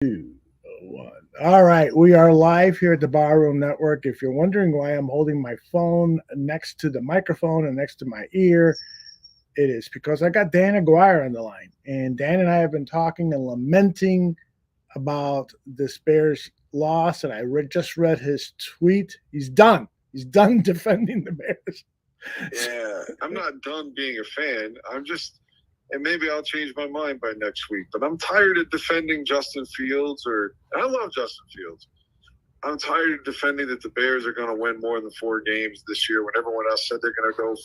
Two, one. All right, we are live here at the Barroom Network. If you're wondering why I'm holding my phone next to the microphone and next to my ear, it is because I got Dan Aguire on the line. And Dan and I have been talking and lamenting about this Bears loss. And just read his tweet. He's done. He's done defending the Bears. Yeah, I'm not done being a fan. And maybe I'll change my mind by next week, but I'm tired of defending Justin Fields, I love Justin Fields. I'm tired of defending that the Bears are going to win more than 4 games this year when everyone else said they're going to go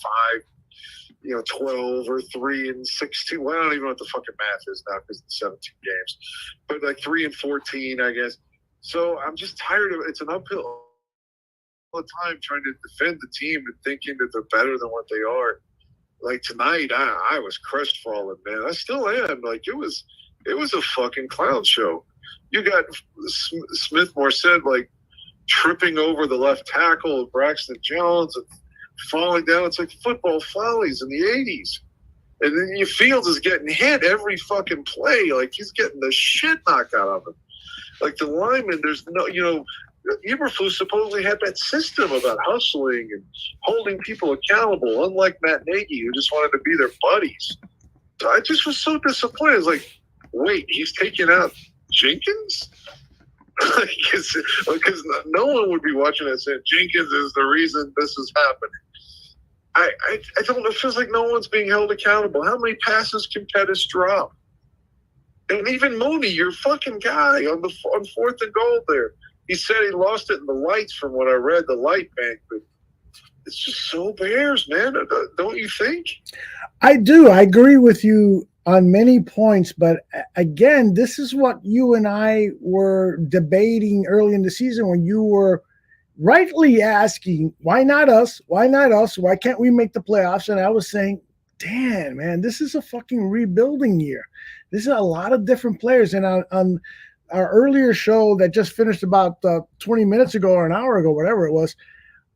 12 or 3-16. Well, I don't even know what the fucking math is now because it's 17 games, but like 3-14, I guess. So I'm just tired of it. It's an uphill all the time trying to defend the team and thinking that they're better than what they are. Like tonight, I was crestfallen, man. I still am. Like it was a fucking clown show. You got Smith Morset like tripping over the left tackle of Braxton Jones and falling down. It's like football follies in the 80s. And then Fields is getting hit every fucking play. Like he's getting the shit knocked out of him. Like the lineman, there's no, Eberflus supposedly had that system about hustling and holding people accountable, unlike Matt Nagy, who just wanted to be their buddies. So I just was so disappointed. It's like, wait, he's taking out Jenkins? Because no one would be watching that saying Jenkins is the reason this is happening. I don't know. It feels like no one's being held accountable. How many passes can Pettis drop? And even Mooney, your fucking guy on 4th and goal there. He said he lost it in the lights from what I read, the light bank. But it's just so Bears, man. Don't you think? I do. I agree with you on many points. But again, this is what you and I were debating early in the season when you were rightly asking, why not us? Why not us? Why can't we make the playoffs? And I was saying, damn, man, this is a fucking rebuilding year. This is a lot of different players. And on our earlier show that just finished about 20 minutes ago or an hour ago, whatever it was,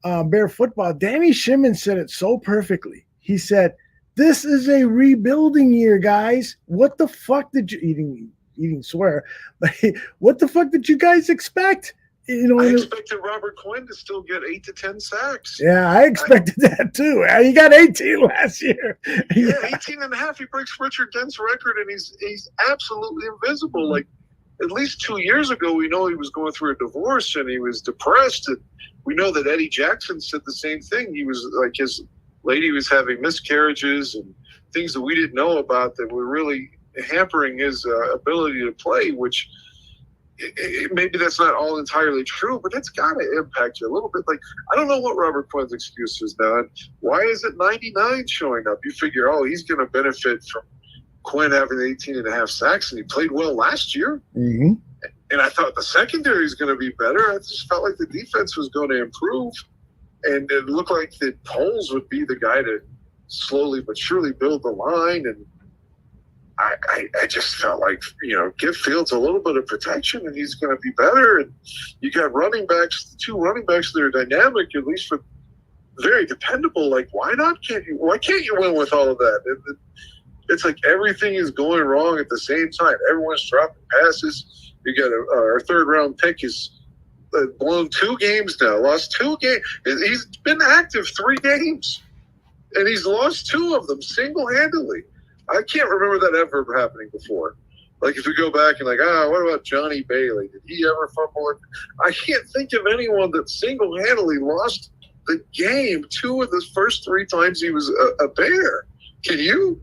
Bear Football, Danny Shimon said it so perfectly. He said, this is a rebuilding year, guys. What the fuck did you eating swear, but what the fuck did you guys expect? I expected Robert Quinn to still get 8 to 10 sacks. Yeah, I expected that too. He got 18 last year. Yeah, 18 and a half. He breaks Richard Dent's record, and he's absolutely invisible. Like, at least 2 years ago, we know he was going through a divorce and he was depressed. And we know that Eddie Jackson said the same thing. He was like, his lady was having miscarriages and things that we didn't know about that were really hampering his ability to play, which maybe that's not all entirely true, but that's got to impact you a little bit. Like, I don't know what Robert Quinn's excuse is now. Why is it 99 showing up? You figure, he's going to benefit from Quinn having 18 and a half sacks, and he played well last year. Mm-hmm. And I thought the secondary is going to be better. I just felt like the defense was going to improve. And it looked like that Poles would be the guy to slowly but surely build the line. And I just felt like, give Fields a little bit of protection and he's going to be better. And you got running backs, 2 running backs that are dynamic, at least for very dependable. Like, why can't you win with all of that? It's like everything is going wrong at the same time. Everyone's dropping passes. You got our 3rd round pick is blown 2 games now, lost 2 games. He's been active 3 games, and he's lost 2 of them single-handedly. I can't remember that ever happening before. Like, if we go back and what about Johnny Bailey? Did he ever fumble it? I can't think of anyone that single-handedly lost the game 2 of the first 3 times he was a Bear. Can you?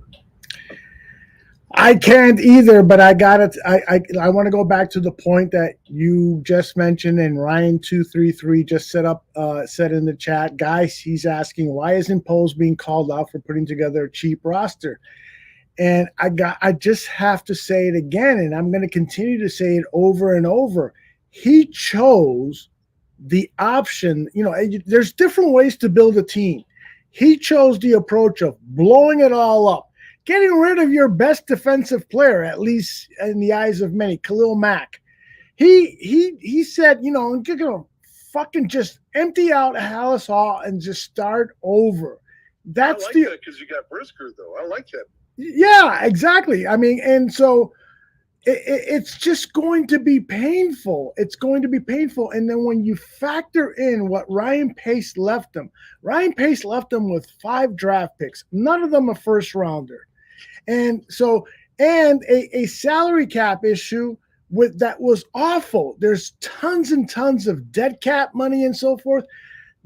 I can't either, but I got it. I want to go back to the point that you just mentioned, and Ryan233 just said in the chat, guys, he's asking, why isn't Poles being called out for putting together a cheap roster? And I just have to say it again, and I'm going to continue to say it over and over. He chose the option. There's different ways to build a team. He chose the approach of blowing it all up, getting rid of your best defensive player, at least in the eyes of many, Khalil Mack. He said, you're going to fucking just empty out Hallis Hall and just start over. That's I like that because you got Brisker, though. I like that. Yeah, exactly. I mean, and so it's just going to be painful. It's going to be painful. And then when you factor in what Ryan Pace left him with 5 draft picks, none of them a first rounder. And so, and a salary cap issue with that was awful. There's tons and tons of dead cap money and so forth.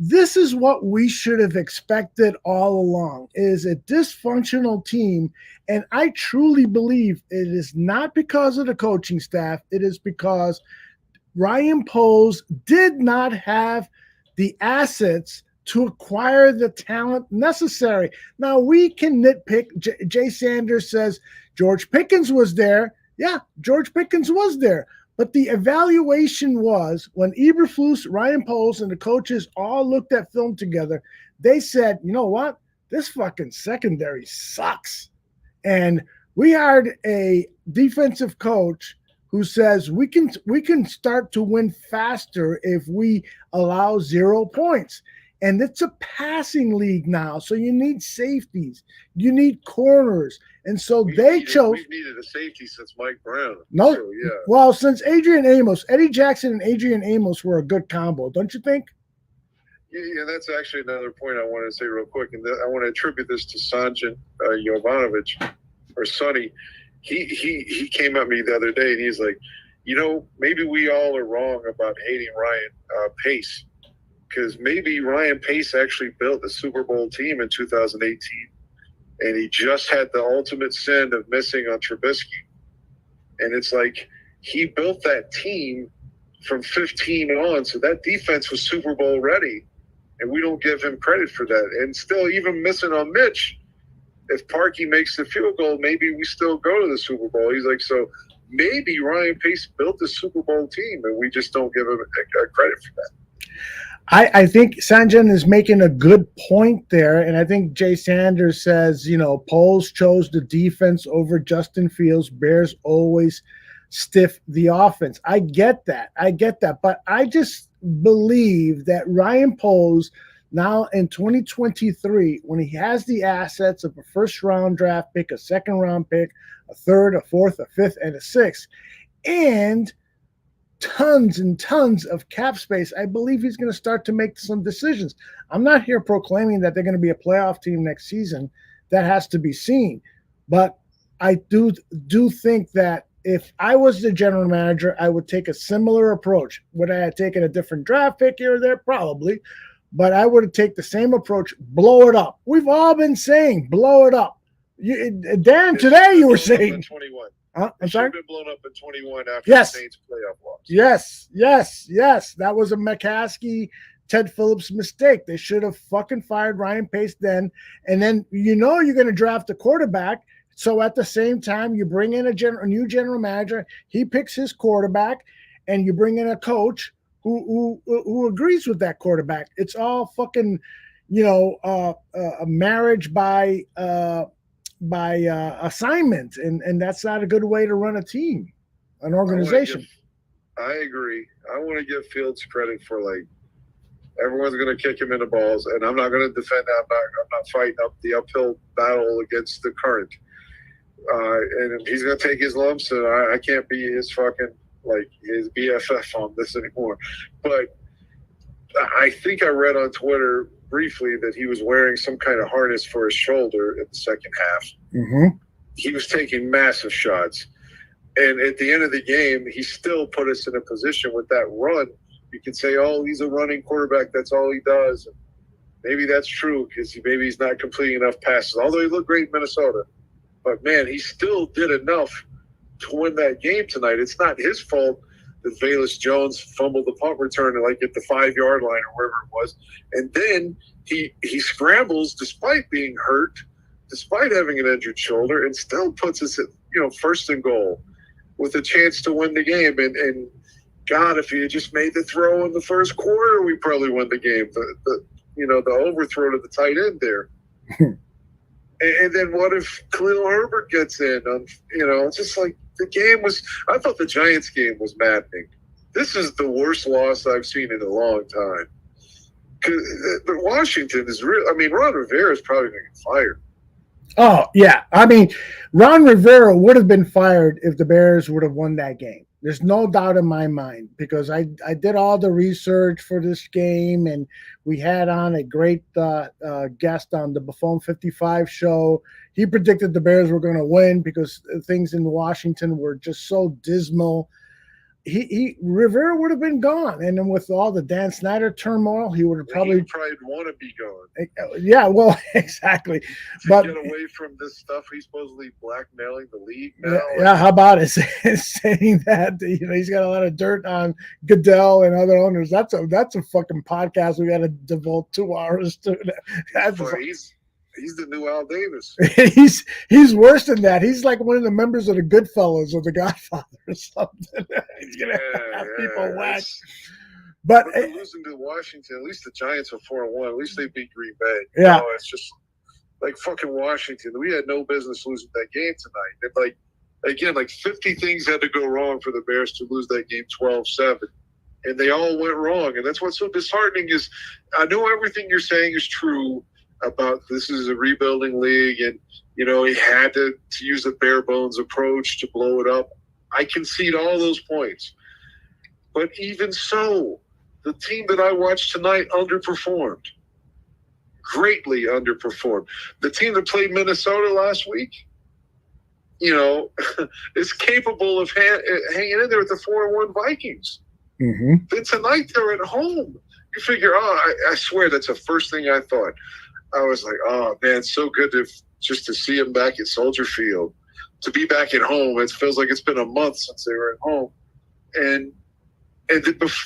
This is what we should have expected all along, is a dysfunctional team. And I truly believe it is not because of the coaching staff. It is because Ryan Poles did not have the assets to acquire the talent necessary. Now, we can nitpick. Jay Sanders says George Pickens was there. Yeah, George Pickens was there. But the evaluation was when Eberflus, Ryan Poles, and the coaches all looked at film together, they said, you know what? This fucking secondary sucks. And we hired a defensive coach who says we can start to win faster if we allow 0 points. And it's a passing league now, so you need safeties, you need corners, and so we've needed a safety since Mike Brown. No, so, yeah. Well, since Adrian Amos, Eddie Jackson and Adrian Amos were a good combo, don't you think? Yeah, that's actually another point I wanted to say real quick, and I want to attribute this to Sanjin Jovanovic or Sonny. He came at me the other day, and he's like, maybe we all are wrong about hating Ryan Pace. Because maybe Ryan Pace actually built the Super Bowl team in 2018, and he just had the ultimate sin of missing on Trubisky. And it's like he built that team from 15 on, so that defense was Super Bowl ready, and we don't give him credit for that. And still, even missing on Mitch, if Parkey makes the field goal, maybe we still go to the Super Bowl. He's like, so maybe Ryan Pace built the Super Bowl team, and we just don't give him credit for that. I think Sanjan is making a good point there, and I think Jay Sanders says, Poles chose the defense over Justin Fields. Bears always stiff the offense. I get that, but I just believe that Ryan Poles now in 2023, when he has the assets of a first-round draft pick, a second-round pick, a third, a fourth, a fifth, and a sixth, and tons and tons of cap space, I believe he's going to start to make some decisions. I'm not here proclaiming that they're going to be a playoff team next season. That has to be seen. But I do think that if I was the general manager, I would take a similar approach. Would I have taken a different draft pick here or there? Probably. But I would take the same approach, blow it up. We've all been saying, blow it up. Dan, today you were saying. 21. I'm sorry? Been blown up in 21 after the Saints playoff loss. Yes. That was a McCaskey, Ted Phillips mistake. They should have fucking fired Ryan Pace then. And then you're going to draft a quarterback. So at the same time, you bring in a new general manager. He picks his quarterback, and you bring in a coach who agrees with that quarterback. It's all fucking, a marriage by assignment, and that's not a good way to run a team, an organization. I agree. I want to give Fields credit for everyone's going to kick him in the balls, and I'm not going to defend that. I'm not fighting up the uphill battle against the current. And he's going to take his lumps, and I can't be his fucking his BFF on this anymore. But I think I read on Twitter briefly that he was wearing some kind of harness for his shoulder in the second half. Mm-hmm. He was taking massive shots. And at the end of the game, he still put us in a position with that run. You can say, oh, he's a running quarterback. That's all he does. And maybe that's true because maybe he's not completing enough passes, although he looked great in Minnesota. But, man, he still did enough to win that game tonight. It's not his fault that Velus Jones fumbled the punt return at the 5-yard line or wherever it was. And then he scrambles despite being hurt, despite having an injured shoulder, and still puts us at, first and goal with a chance to win the game. And God, if he had just made the throw in the first quarter, we probably won the game. The overthrow to the tight end there. And then what if Khalil Herbert gets in? It's just the game was – I thought the Giants game was maddening. This is the worst loss I've seen in a long time. But Washington is real. I mean, Ron Rivera is probably going to get fired. Oh, yeah. I mean, Ron Rivera would have been fired if the Bears would have won that game. There's no doubt in my mind because I did all the research for this game and we had on a great guest on the Buffon 55 show. He predicted the Bears were going to win because things in Washington were just so dismal. He Rivera would have been gone, and then with all the Dan Snyder turmoil, he would have He probably would probably want to be gone yeah, well, exactly, to but get away from this stuff. He's supposedly blackmailing the league now. yeah, yeah, how about it saying that he's got a lot of dirt on Goodell and other owners? That's a fucking podcast we got to devote 2 hours to. He's the new Al Davis. he's worse than that. He's like one of the members of the Goodfellas or the Godfather or something. He's gonna have people whacked. But losing to Washington, at least the Giants are 4-1. At least they beat Green Bay. Yeah, it's just like fucking Washington. We had no business losing that game tonight. Like 50 things had to go wrong for the Bears to lose that game 12-7. And they all went wrong. And that's what's so disheartening is I know everything you're saying is true about this is a rebuilding league and, he had to use a bare bones approach to blow it up. I concede all those points. But even so, the team that I watched tonight underperformed. Greatly underperformed. The team that played Minnesota last week, is capable of hanging in there with the 4-1 Vikings. Mm-hmm. Then tonight they're at home. You figure, I swear that's the first thing I thought. I was like, oh man, it's so good to see him back at Soldier Field, to be back at home. It feels like it's been a month since they were at home, and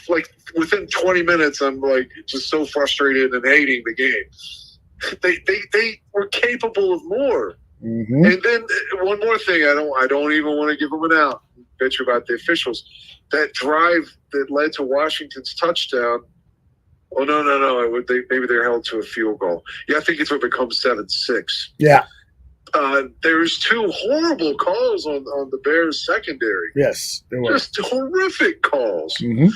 like within 20 minutes, I'm like just so frustrated and hating the game. They were capable of more. Mm-hmm. And then one more thing, I don't even want to give them an out. Bet you about the officials. That drive that led to Washington's touchdown. Oh, no. Maybe they're held to a field goal. Yeah, I think it's what becomes 7-6. Yeah. There's 2 horrible calls on the Bears secondary. Yes, there were. Just horrific calls. Mm-hmm.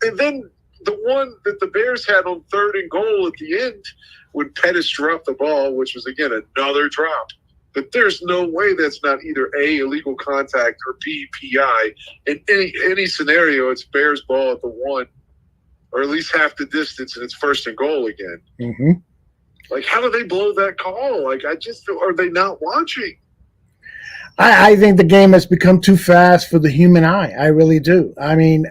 And then the one that the Bears had on 3rd and goal at the end when Pettis dropped the ball, which was, again, another drop. But there's no way that's not either A, illegal contact, or B, PI. In any scenario, it's Bears ball at the 1. Or at least half the distance, and it's 1st and goal again. Mm-hmm. Like, how do they blow that call? Like, are they not watching? I think the game has become too fast for the human eye. I really do. I mean,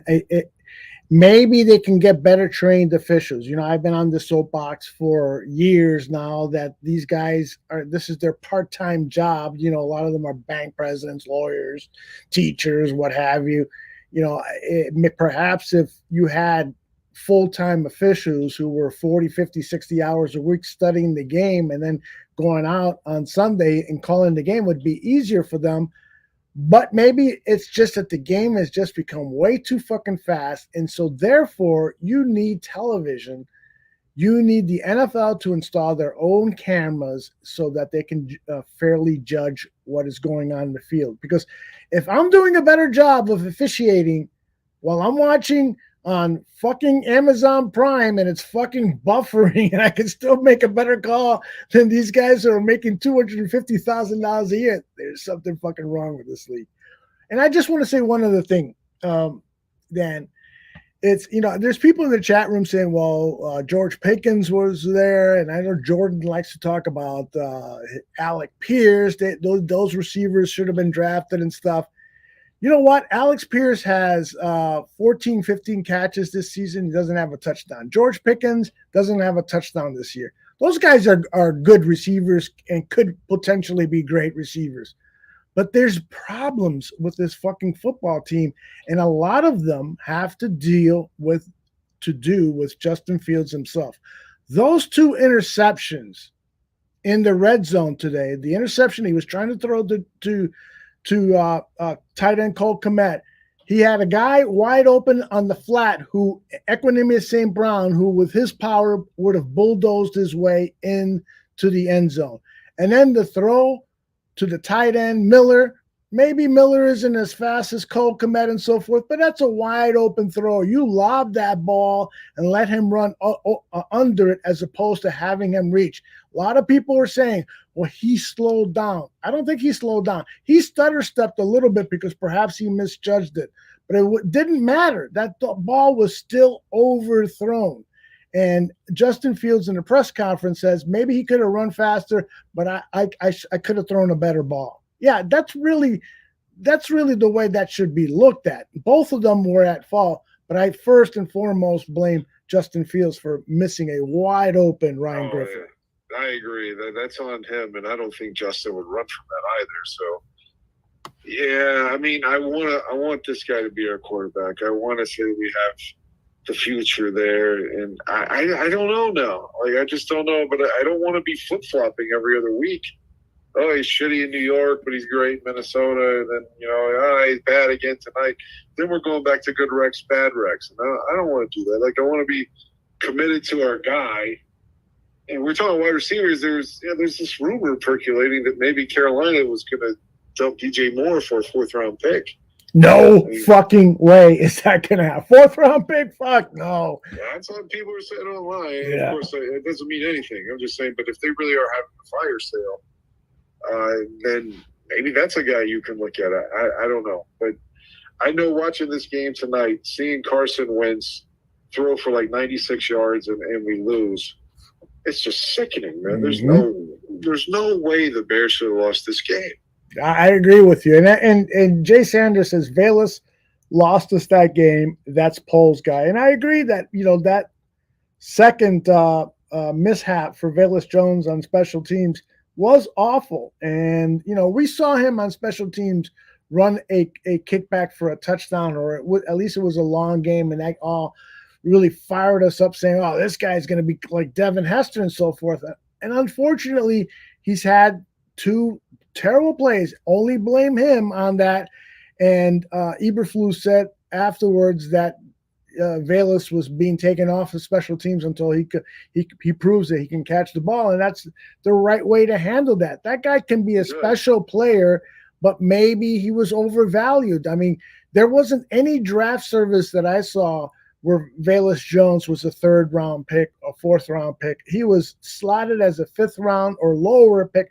maybe they can get better trained officials. I've been on the soapbox for years now that these guys this is their part-time job. A lot of them are bank presidents, lawyers, teachers, what have you. Perhaps if you had full-time officials who were 40, 50, 60 hours a week studying the game and then going out on Sunday and calling the game would be easier for them. But maybe it's just that the game has just become way too fucking fast. And so therefore you need television. You need the NFL to install their own cameras so that they can fairly judge what is going on in the field. Because if I'm doing a better job of officiating while I'm watching on fucking Amazon Prime and it's fucking buffering and I can still make a better call than these guys who are making $250,000 a year, there's something fucking wrong with this league. And I just want to say one other thing, Dan. It's, there's people in the chat room saying, well, George Pickens was there. And I know Jordan likes to talk about Alec Pierce. Those receivers should have been drafted and stuff. You know what? Alex Pierce has 14, 15 catches this season. He doesn't have a touchdown. George Pickens doesn't have a touchdown this year. Those guys are good receivers and could potentially be great receivers. But there's problems with this fucking football team, and a lot of them have to do with Justin Fields himself. Those 2 interceptions in the red zone today, the interception he was trying to throw to tight end Cole Kmet, he had a guy wide open on the flat who Equanimous St. Brown, who with his power would have bulldozed his way into the end zone. And then the throw to the tight end, Miller. Maybe Miller isn't as fast as Cole Kmet and so forth, but that's a wide open throw. You lob that ball and let him run under it as opposed to having him reach. A lot of people were saying, well, he slowed down. I don't think he slowed down. He stutter stepped a little bit because perhaps he misjudged it, but it didn't matter. That ball was still overthrown. And Justin Fields in the press conference says maybe he could have run faster, but I could have thrown a better ball. Yeah, that's really the way that should be looked at. Both of them were at fault, but I first and foremost blame Justin Fields for missing a wide open Ryan Griffin. Yeah. I agree. That's on him, and I don't think Justin would run from that either. So, yeah, I mean, I want this guy to be our quarterback. I want to say we have the future there, and I don't know now. Like, I just don't know, but I don't want to be flip-flopping every other week. Oh, he's shitty in New York, but he's great in Minnesota. And then, he's bad again tonight. Then we're going back to good Rex, bad Rex. And I don't want to do that. Like, I want to be committed to our guy. And we're talking wide receivers. There's this rumor percolating that maybe Carolina was going to dump DJ Moore for a fourth-round pick. No fucking way is that going to happen. Fourth-round pick? Fuck no. Yeah, that's what people are saying online. Yeah. Of course, it doesn't mean anything. I'm just saying, but if they really are having a fire sale, then maybe that's a guy you can look at. I don't know. But I know watching this game tonight, seeing Carson Wentz throw for like 96 yards and we lose, it's just sickening, man. There's no way the Bears should have lost this game. I agree with you. And Jay Sanders says Velus lost us that game. That's Poles' guy. And I agree that, that second mishap for Velus Jones on special teams was awful. And, we saw him on special teams run a kickback for a touchdown, or at least it was a long game, and that all really fired us up saying, oh, this guy's going to be like Devin Hester and so forth. And unfortunately, he's had two terrible plays. Only blame him on that. And Eberflus said afterwards that Velus was being taken off of special teams until he proves that he can catch the ball, and that's the right way to handle that. That guy can be a special player, but maybe he was overvalued. I mean, there wasn't any draft service that I saw where Velus Jones was a third-round pick, a fourth-round pick. He was slotted as a fifth-round or lower pick,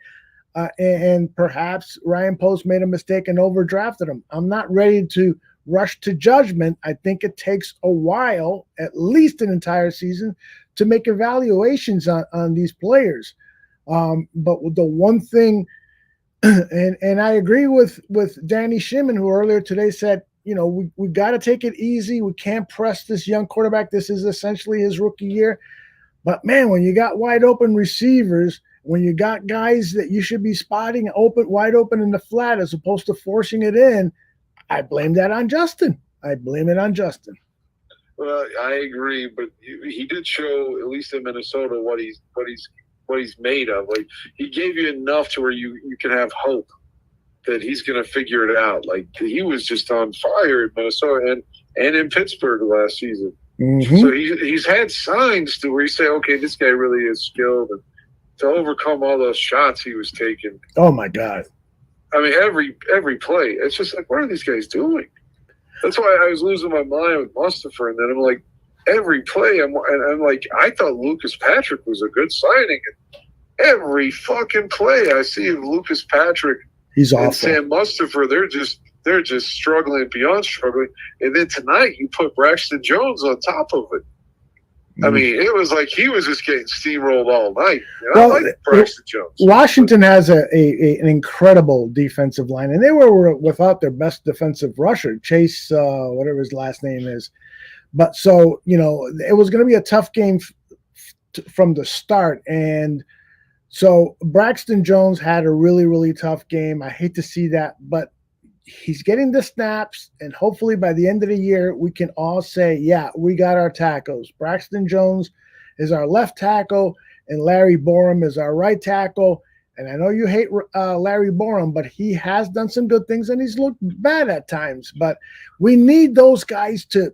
and perhaps Ryan Post made a mistake and overdrafted him. I'm not ready to rush to judgment. I think it takes a while, at least an entire season, to make evaluations on these players. But the one thing, and I agree with Danny Shimon, who earlier today said, we got to take it easy. We can't press this young quarterback. This is essentially his rookie year. But, man, when you got wide open receivers, when you got guys that you should be spotting wide open in the flat as opposed to forcing it in, I blame that on Justin. I blame it on Justin. Well, I agree, but he did show, at least in Minnesota, what he's made of. Like, he gave you enough to where you can have hope that he's going to figure it out. Like, he was just on fire in Minnesota and in Pittsburgh last season. Mm-hmm. So he's had signs to where you say, okay, this guy really is skilled, and to overcome all those shots he was taking. Oh my God. I mean, every play, it's just like, what are these guys doing? That's why I was losing my mind with Mustafa, and then I'm like, every play, I'm like, I thought Lucas Patrick was a good signing, and every fucking play I see of Lucas Patrick, he's awful. And Sam Mustafa, they're just struggling beyond struggling. And then tonight you put Braxton Jones on top of it. I mean, it was like he was just getting steamrolled all night. I like Braxton Jones. Washington has an incredible defensive line, and they were without their best defensive rusher, Chase, whatever his last name is. But so, it was going to be a tough game from the start. And so Braxton Jones had a really, really tough game. I hate to see that, but he's getting the snaps, and hopefully by the end of the year, we can all say, yeah, we got our tackles. Braxton Jones is our left tackle, and Larry Borum is our right tackle. And I know you hate Larry Borum, but he has done some good things, and he's looked bad at times. But we need those guys to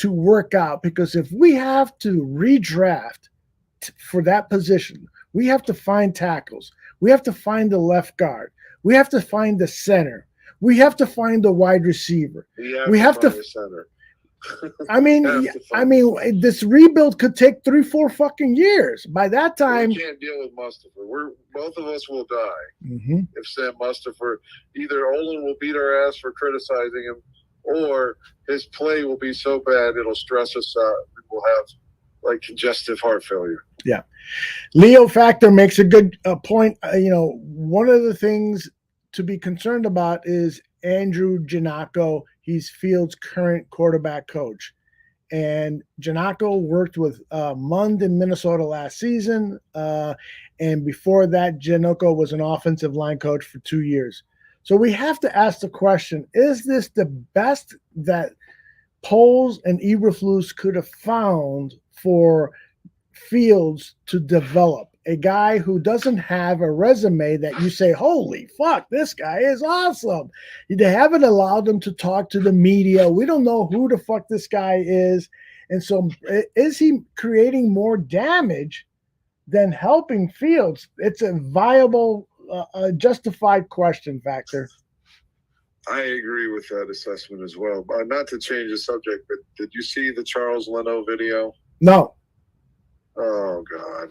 work out, because if we have to redraft for that position, we have to find tackles. We have to find the left guard. We have to find the center. We have to find the wide receiver. We have to find the center. I mean, this rebuild could take 3-4 fucking years. By that time, we can't deal with Mustafa. Both of us will die mm-hmm. if Sam Mustafa. Either Olin will beat our ass for criticizing him, or his play will be so bad it'll stress us out. We will have like congestive heart failure. Yeah, Leo Factor makes a good point. One of the things to be concerned about is Andrew Janocko. He's Fields' current quarterback coach. And Janocko worked with Mund in Minnesota last season. And before that, Janocko was an offensive line coach for 2 years. So we have to ask the question, is this the best that Poles and Eberflus could have found for Fields to develop? A guy who doesn't have a resume that you say, holy fuck, this guy is awesome. They haven't allowed him to talk to the media. We don't know who the fuck this guy is. And so is he creating more damage than helping Fields? It's a viable, justified question, Factor. I agree with that assessment as well. Not to change the subject, but did you see the Charles Leno video? No. Oh, God.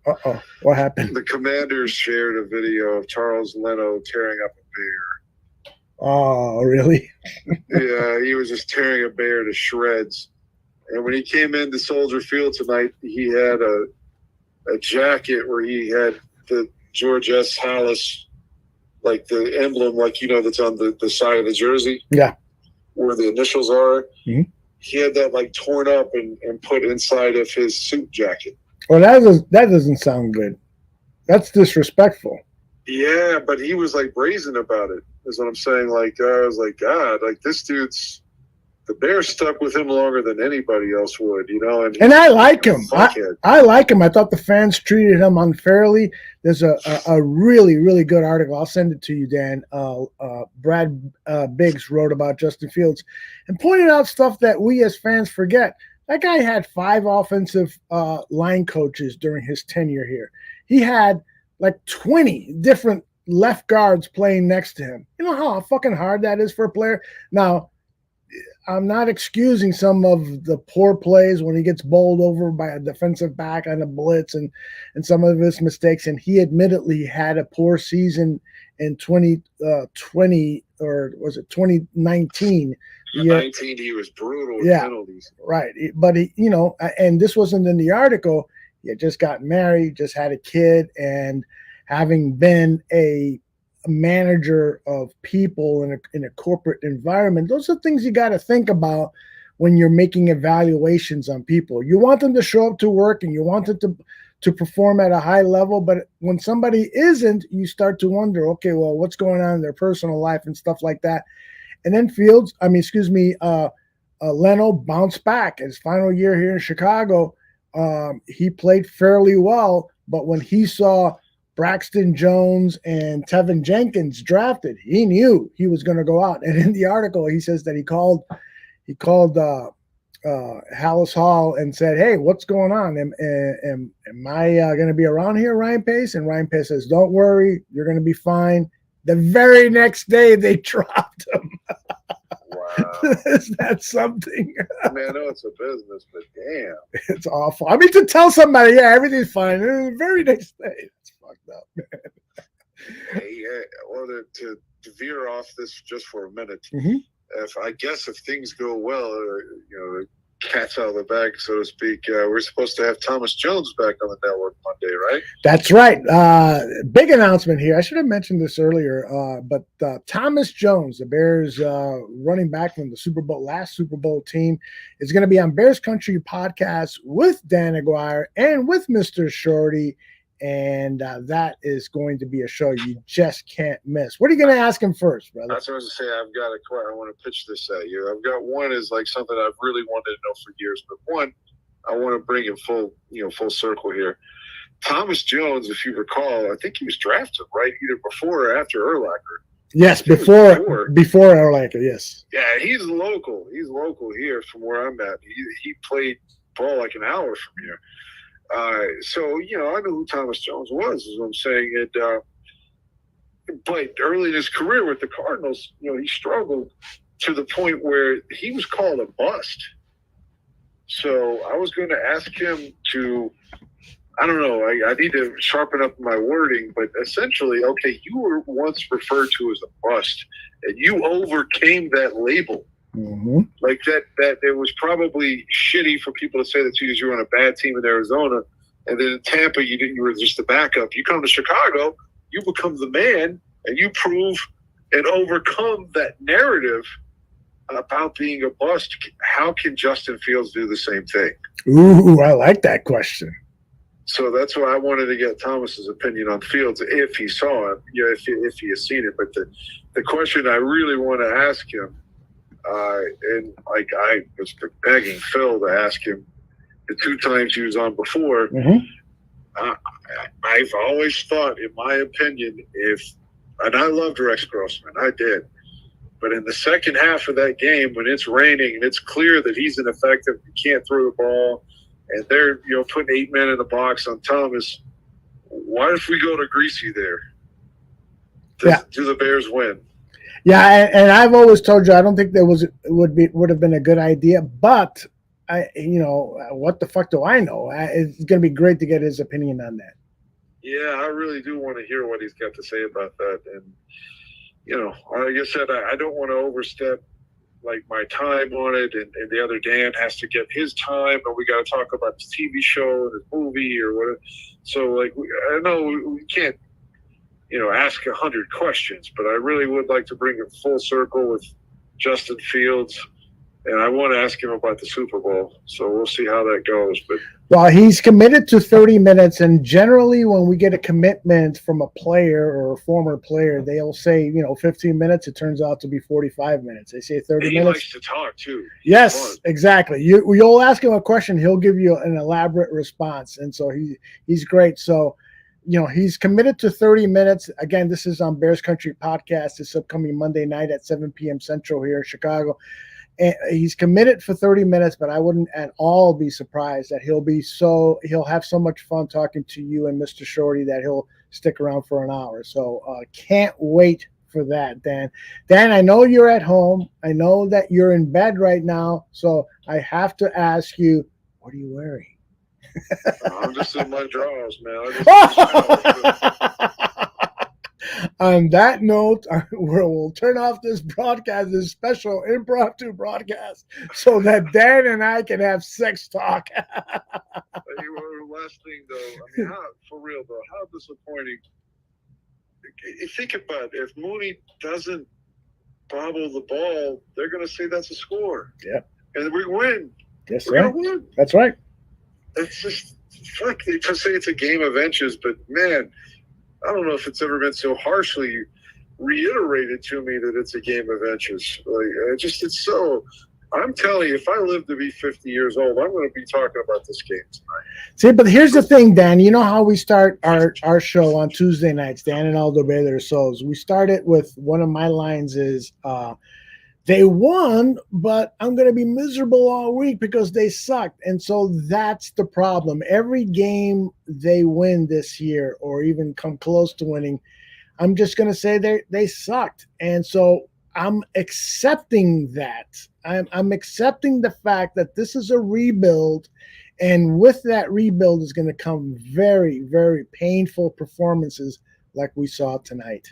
Uh-oh. What happened? The Commanders shared a video of Charles Leno tearing up a bear. Oh, really? Yeah, he was just tearing a bear to shreds. And when he came into Soldier Field tonight, he had a jacket where he had the George S. Hallis, like the emblem, like, that's on the side of the jersey. Yeah. Where the initials are. Mm-hmm. He had that like torn up and put inside of his suit jacket. Well, that doesn't sound good. That's disrespectful. Yeah, but he was like brazen about it, is what I'm saying. Like, I was like, God, like this dude's, the bear stuck with him longer than anybody else would, And I like him. I like him. I thought the fans treated him unfairly. There's a really, really good article. I'll send it to you, Dan. Brad Biggs wrote about Justin Fields and pointed out stuff that we as fans forget. That guy had 5 offensive line coaches during his tenure here. He had like 20 different left guards playing next to him. You know how fucking hard that is for a player? Now, I'm not excusing some of the poor plays when he gets bowled over by a defensive back on a blitz and some of his mistakes. And he admittedly had a poor season in 2020 or was it 2019? Yeah, 19, he was brutal with penalties. Right. But he, and this wasn't in the article. He had just got married, just had a kid, and having been a manager of people in a corporate environment, those are things you got to think about when you're making evaluations on people. You want them to show up to work and you want them to perform at a high level, but when somebody isn't, you start to wonder, okay, well, what's going on in their personal life and stuff like that. And then Leno bounced back. His final year here in Chicago, he played fairly well, but when he saw Braxton Jones and Tevin Jenkins drafted, he knew he was going to go out. And in the article, he says that he called Hallis Hall and said, "Hey, what's going on? Am I going to be around here, Ryan Pace?" And Ryan Pace says, "Don't worry, you're going to be fine." The very next day, they dropped him. Wow. Is that something? I mean, I know it's a business, but damn. It's awful. I mean, to tell somebody, yeah, everything's fine. The very next day, it's fucked up, man. Hey, well, to veer off this just for a minute, mm-hmm. if things go well, the cat's out of the bag, so to speak, we're supposed to have Thomas Jones back on the network Monday, right? That's right. Big announcement here. I should have mentioned this earlier, but Thomas Jones, the Bears running back from the last Super Bowl team, is going to be on Bears Country podcast with Dan Aguirre and with Mr. Shorty. And that is going to be a show you just can't miss. What are you going to ask him first, brother? That's what I was going to say. I've got I want to pitch this at you. I've got one is like something I've really wanted to know for years, but one, I want to bring it full circle here. Thomas Jones, if you recall, I think he was drafted, right? Either before or after Urlacher. Yes, before Urlacher, yes. Yeah, he's local. He's local here from where I'm at. He played ball like an hour from here. So, I know who Thomas Jones was, is what I'm saying. And, but early in his career with the Cardinals, he struggled to the point where he was called a bust. So I was going to ask him to, I don't know, I need to sharpen up my wording, but essentially, okay, you were once referred to as a bust, and you overcame that label. Mm-hmm. Like that it was probably shitty for people to say that you were on a bad team in Arizona, and then in Tampa you were just the backup. You come to Chicago, you become the man, and you prove and overcome that narrative about being a bust. How can Justin Fields do the same thing? Ooh, I like that question. So that's why I wanted to get Thomas's opinion on Fields if he saw it, if he has seen it. But the question I really want to ask him, and like I was begging Phil to ask him the 2 times he was on before. Mm-hmm. I've always thought, in my opinion, and I loved Rex Grossman, I did. But in the second half of that game, when it's raining and it's clear that he's ineffective, he can't throw the ball, and they're putting 8 men in the box on Thomas, what if we go to Greasy there? Do the Bears win? Yeah, and I've always told you I don't think would have been a good idea, but what the fuck do I know? It's going to be great to get his opinion on that. Yeah, I really do want to hear what he's got to say about that. And like I said, I don't want to overstep like my time on it, and the other Dan has to get his time, and we got to talk about the TV show and the movie or whatever. So like, I know we can't ask 100 questions, but I really would like to bring it full circle with Justin Fields, and I want to ask him about the Super Bowl. So we'll see how that goes. But well, he's committed to 30 minutes, and generally when we get a commitment from a player or a former player, they'll say 15 minutes. It turns out to be 45 minutes. They say 30 minutes. He likes to talk too. Yes, exactly. You'll ask him a question, he'll give you an elaborate response, and so he's great. So he's committed to 30 minutes. Again, this is on Bears Country Podcast this upcoming Monday night at 7 p.m. Central here in Chicago. And he's committed for 30 minutes, but I wouldn't at all be surprised that he'll have so much fun talking to you and Mr. Shorty that he'll stick around for an hour. So can't wait for that, Dan. Dan, I know you're at home. I know that you're in bed right now. So I have to ask you, what are you wearing? I'm just in my drawers, man. On that note, we'll turn off this broadcast, this special impromptu broadcast, so that Dan and I can have sex talk. Last thing, though, for real, though, how disappointing. Think about it. If Mooney doesn't bobble the ball, they're going to say that's a score. Yeah. And we win. Yes, We're sir. going to win. That's right. It's just, fuck, they just say it's a game of inches, but man, I don't know if it's ever been so harshly reiterated to me that it's a game of inches. Like, it's so. I'm telling you, if I live to be 50 years old, I'm going to be talking about this game tonight. See, but here's the thing, Dan. You know how we start our show on Tuesday nights, Dan and Aldo Bay Their Souls. We start it with one of my lines is, they won, but I'm going to be miserable all week because they sucked. And so that's the problem. Every game they win this year or even come close to winning, I'm just going to say they sucked. And so I'm accepting that. I'm accepting the fact that this is a rebuild. And with that rebuild is going to come very, very painful performances like we saw tonight.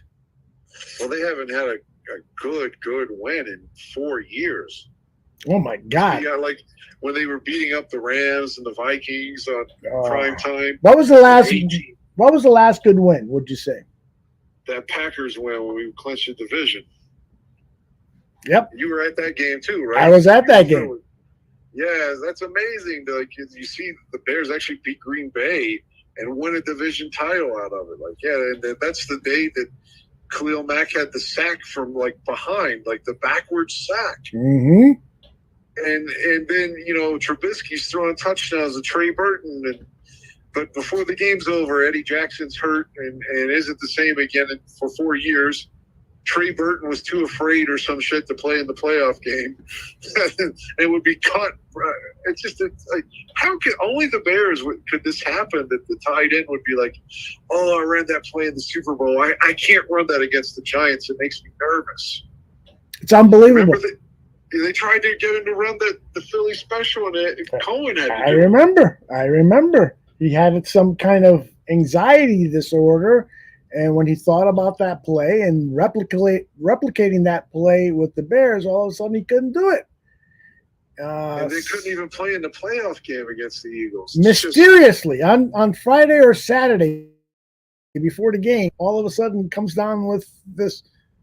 Well, they haven't had a good win in 4 years. Oh my God! Yeah, like when they were beating up the Rams and the Vikings on prime time. What was the last good win? Would you say that Packers win when we clinched the division? Yep, you were at that game too, right? I was at that game. Yeah, that's amazing. Like you see, the Bears actually beat Green Bay and win a division title out of it. Like, yeah, and that's the day that Khalil Mack had the sack from like behind, like the backwards sack. Mm-hmm. And then, Trubisky's throwing touchdowns to Trey Burton. But before the game's over, Eddie Jackson's hurt and isn't the same again for 4 years. Trey Burton was too afraid or some shit to play in the playoff game. It would be cut. It's like, how could only the Bears could this happen that the tight end would be like, oh, I ran that play in the Super Bowl. I can't run that against the Giants. It makes me nervous. It's unbelievable. Remember they tried to get him to run the Philly special, and Cohen had to I do remember. I remember. He had some kind of anxiety disorder, and when he thought about that play and replicating that play with the Bears, all of a sudden he couldn't do it. And they couldn't even play in the playoff game against the Eagles. Mysteriously, on Friday or Saturday before the game, all of a sudden comes down with this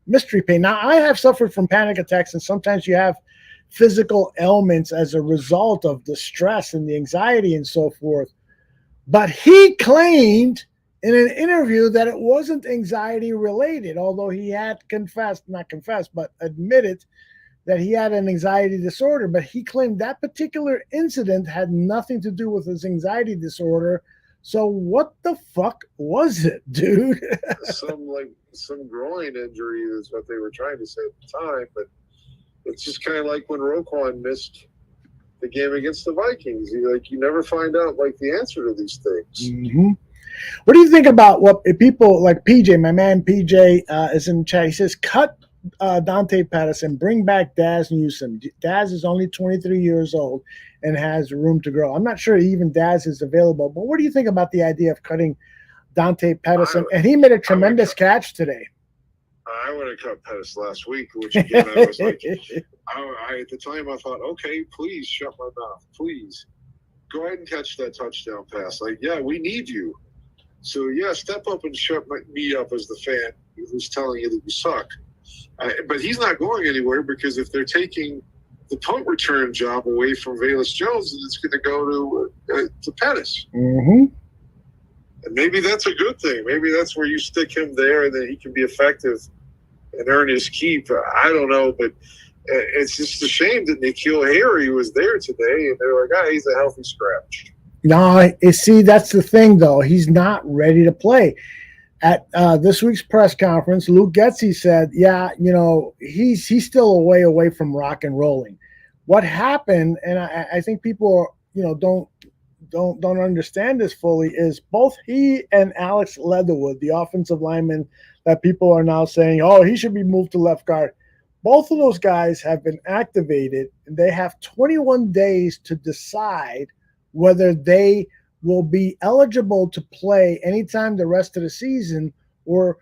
mystery pain. Now, I have suffered from panic attacks, and sometimes you have physical ailments as a result of the stress and the anxiety and so forth. But he claimed in an interview that it wasn't anxiety related, although he had but admitted that he had an anxiety disorder. But he claimed that particular incident had nothing to do with his anxiety disorder. So what the fuck was it, dude? some groin injury is what they were trying to say at the time, but it's just kind of like when Roquan missed the game against the Vikings. You never find out the answer to these things. Mm-hmm. What do you think about what people like PJ, my man PJ, is in chat? He says, cut Dante Pettis and bring back Daz Newsome. Daz is only 23 years old and has room to grow. I'm not sure even Daz is available, but what do you think about the idea of cutting Dante Pettis? And he made a tremendous catch today. I would have cut Pettis last week, which again, I was like, at the time I thought, okay, please shut my mouth. Please go ahead and catch that touchdown pass. Yeah, we need you. So, yeah, step up and shut me up as the fan who's telling you that you suck. But he's not going anywhere, because if they're taking the punt return job away from Velus Jones, then it's going to go to Pettis. Mm-hmm. And maybe that's a good thing. Maybe that's where you stick him there and then he can be effective and earn his keep. I don't know, but it's just a shame that N'Keal Harry was there today, and they're like, he's a healthy scratch. No, see, that's the thing, though. He's not ready to play. At this week's press conference, Luke Getsy said, he's still a way away from rock and rolling. What happened, and I think people, don't understand this fully, is both he and Alex Leatherwood, the offensive lineman that people are now saying, he should be moved to left guard. Both of those guys have been activated, and they have 21 days to decide whether they will be eligible to play anytime the rest of the season, or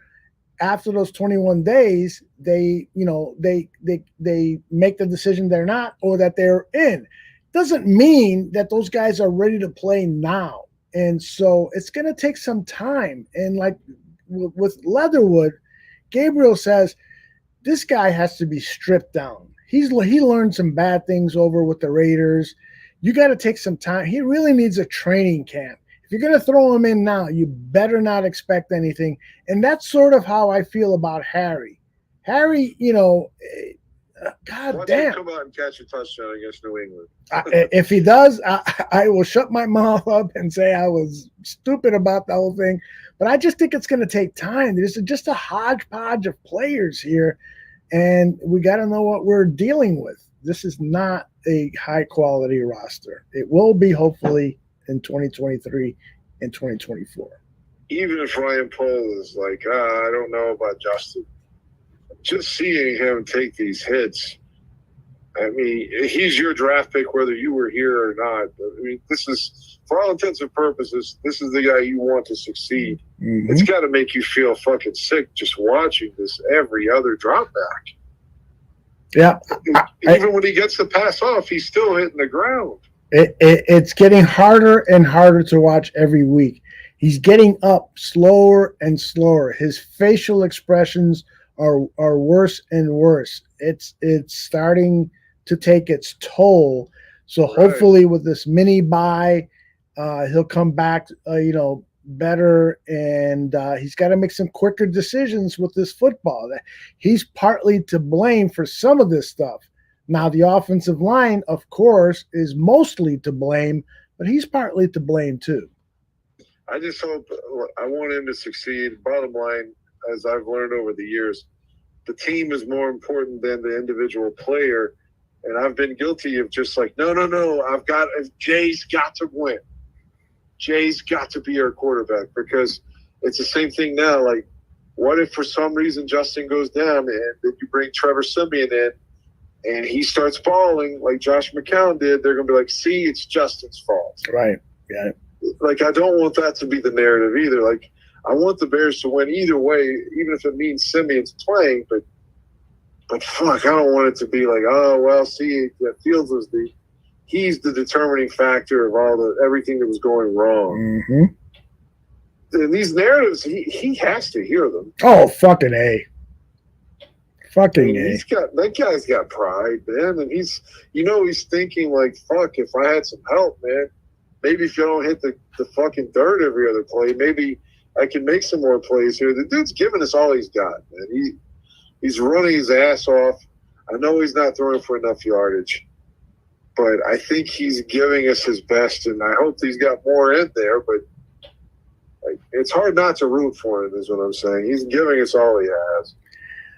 after those 21 days, they make the decision they're not, or that they're in. Doesn't mean that those guys are ready to play now. And so it's going to take some time. And like with Leatherwood, Gabriel says, this guy has to be stripped down. He learned some bad things over with the Raiders. You got to take some time. He really needs a training camp. If you're going to throw him in now, you better not expect anything. And that's sort of how I feel about Harry. Harry, God damn. Come out and catch a touchdown against New England. If he does, I will shut my mouth up and say I was stupid about the whole thing. But I just think it's going to take time. There's just a hodgepodge of players here, and we got to know what we're dealing with. This is not a high-quality roster. It will be, hopefully, in 2023 and 2024. Even if Ryan Pohl is like, I don't know about Justin, just seeing him take these hits, I mean, he's your draft pick whether you were here or not. I mean, this is, for all intents and purposes, this is the guy you want to succeed. Mm-hmm. It's got to make you feel fucking sick just watching this every other drop back. Yeah. Even when he gets the pass off, he's still hitting the ground. It's getting harder and harder to watch every week. He's getting up slower and slower. His facial expressions are worse and worse. It's starting to take its toll. So hopefully with this mini bye, he'll come back, better, and he's got to make some quicker decisions with this football. He's partly to blame for some of this stuff. Now, the offensive line, of course, is mostly to blame, but he's partly to blame too. I just hope, I want him to succeed. Bottom line, as I've learned over the years, the team is more important than the individual player. And I've been guilty of just like, no, Jay's got to win. Jay's got to be our quarterback, because it's the same thing now. Like, What if for some reason Justin goes down and then you bring Trevor Simeon in and he starts balling like Josh McCown did? They're going to be like, see, it's Justin's fault. Right. Yeah. Like, I don't want that to be the narrative either. Like, I want the Bears to win either way, even if it means Simeon's playing. But fuck, I don't want it to be like, oh, well, see, Fields was he's the determining factor of everything that was going wrong. Mm-hmm. And these narratives, he has to hear them. Oh, fucking A. Fucking A. That guy's got pride, man. And he's thinking like, fuck, if I had some help, man, maybe if you don't hit the fucking dirt every other play, maybe I can make some more plays here. The dude's giving us all he's got, man. He's running his ass off. I know he's not throwing for enough yardage, but I think he's giving us his best, and I hope he's got more in there, but it's hard not to root for him, is what I'm saying. He's giving us all he has.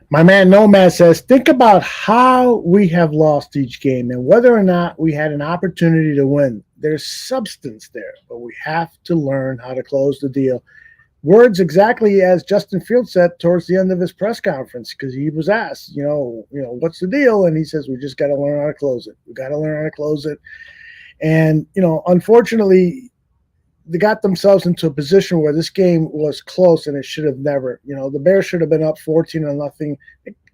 My man Nomad says, think about how we have lost each game and whether or not we had an opportunity to win. There's substance there, but we have to learn how to close the deal. Words exactly as Justin Fields said towards the end of his press conference, because he was asked, what's the deal? And he says, we just got to learn how to close it. We got to learn how to close it. And, unfortunately, they got themselves into a position where this game was close and it should have never, the Bears should have been up 14-0.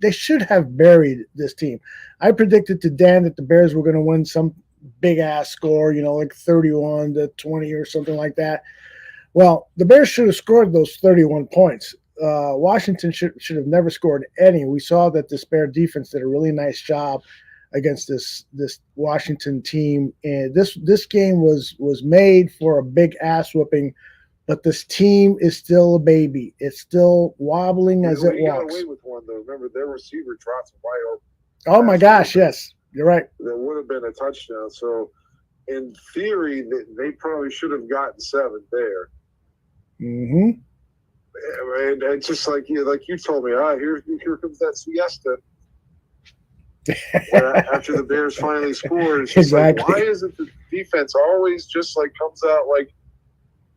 They should have buried this team. I predicted to Dan that the Bears were going to win some big ass score, like 31-20 or something like that. Well, the Bears should have scored those 31 points. Washington should have never scored any. We saw that this Bear defense did a really nice job against this Washington team, and this game was made for a big ass whooping, but this team is still a baby. It's still wobbling as it walks. Got away with one though. Remember, their receiver dropped wide open. Oh my gosh, yes, you're right. That would have been a touchdown. So, in theory, they probably should have gotten 7 there. Mm-hmm. And just like you told me, here comes that siesta. After the Bears finally scored, it's just exactly. Like, why isn't the defense always just like comes out like,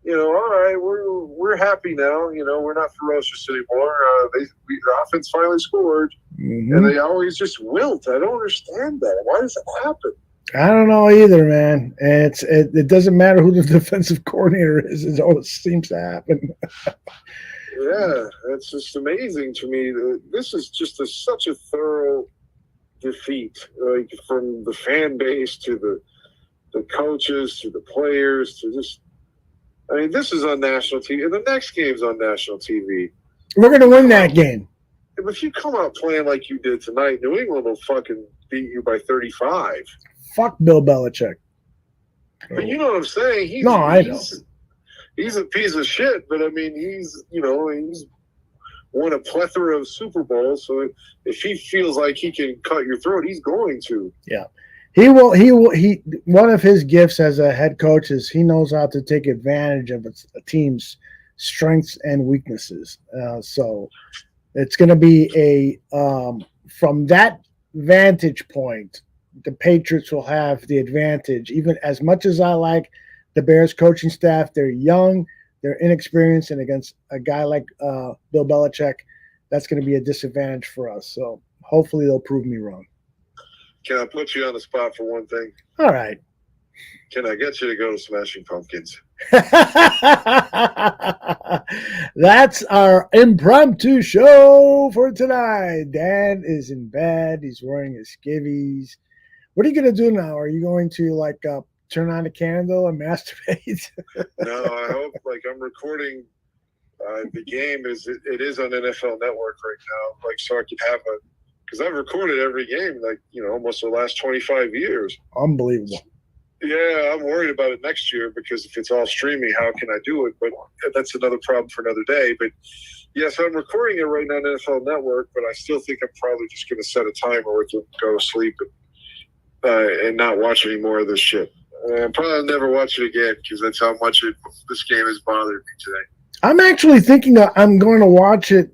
all right, we're happy now. We're not ferocious anymore. The offense finally scored, and they always just wilt. I don't understand that. Why does that happen? I don't know either, man. And it doesn't matter who the defensive coordinator is. It always seems to happen. Yeah, it's just amazing to me. This is just such a thorough defeat, like from the fan base to the coaches to the players to just. I mean, this is on national TV, and the next game's on national TV. We're gonna win that game. If you come out playing like you did tonight, New England will fucking beat you by 35. Fuck Bill Belichick. But you know what I'm saying? I know. He's a piece of shit, but I mean, he's won a plethora of Super Bowls. So if he feels like he can cut your throat, he's going to. Yeah, he will. He one of his gifts as a head coach is he knows how to take advantage of a team's strengths and weaknesses. So it's going to be from that vantage point, the Patriots will have the advantage. Even as much as I like the Bears coaching staff, they're young, they're inexperienced, and against a guy like Bill Belichick, that's going to be a disadvantage for us. So hopefully they'll prove me wrong. Can I put you on the spot for one thing? All right. Can I get you to go to Smashing Pumpkins? That's our impromptu show for tonight. Dan is in bed. He's wearing his skivvies. What are you going to do now? Are you going to turn on a candle and masturbate? No, I hope I'm recording the game. It is on NFL Network right now. So I could have because I've recorded every game almost the last 25 years. Unbelievable. Yeah, I'm worried about it next year because if it's all streaming, how can I do it? But that's another problem for another day. But yes, I'm recording it right now on NFL Network, but I still think I'm probably just going to set a timer to go to sleep and not watch any more of this shit. I'll probably never watch it again because that's how much this game has bothered me today. I'm actually thinking I'm going to watch it,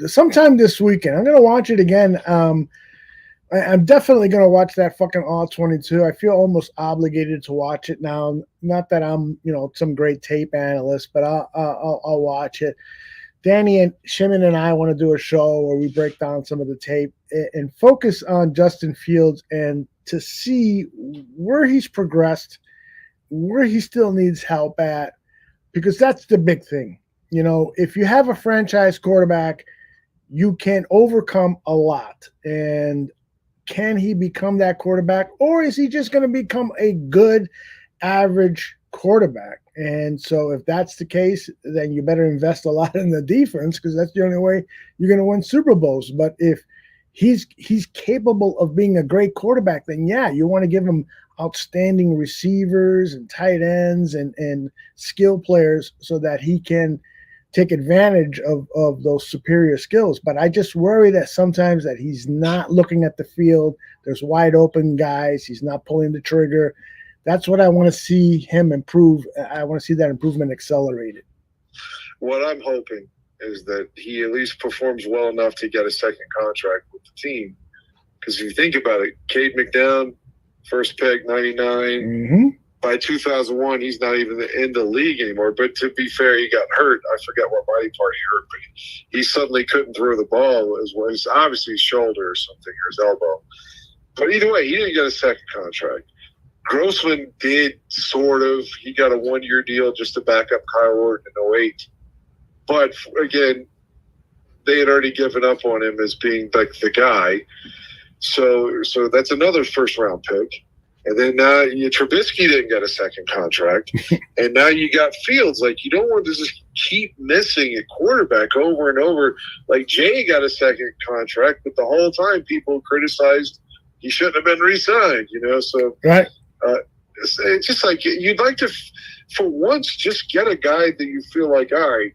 sometime this weekend. I'm going to watch it again. I'm definitely going to watch that fucking All 22. I feel almost obligated to watch it now. Not that I'm, some great tape analyst, but I'll watch it. Danny and Shimon and I want to do a show where we break down some of the tape and focus on Justin Fields and to see where he's progressed, where he still needs help at, because that's the big thing. You know, if you have a franchise quarterback, you can overcome a lot. And can he become that quarterback, or is he just going to become a good average quarterback? And so if that's the case, then you better invest a lot in the defense, because that's the only way you're going to win Super Bowls. But if he's capable of being a great quarterback, then yeah, you want to give him outstanding receivers and tight ends and skill players so that he can take advantage of those superior skills. But I just worry that sometimes that he's not looking at the field. There's wide open guys. He's not pulling the trigger. That's what I want to see him improve. I want to see that improvement accelerated. What I'm hoping is that he at least performs well enough to get a second contract with the team. Because if you think about it, Cade McNown, first pick, 99. Mm-hmm. By 2001, he's not even in the league anymore. But to be fair, he got hurt. I forget what body part he hurt, but he suddenly couldn't throw the ball as well. It's obviously his shoulder or something, or his elbow. But either way, he didn't get a second contract. Grossman did, sort of. He got a one-year deal just to back up Kyle Orton in 08. But, again, they had already given up on him as being, like, the guy. So that's another first-round pick. And then now Trubisky didn't get a second contract. And now you got Fields. Like, you don't want to just keep missing a quarterback over and over. Like, Jay got a second contract, but the whole time people criticized he shouldn't have been re-signed, you know? So right. It's just like you'd like to, for once, just get a guy that you feel like, all right,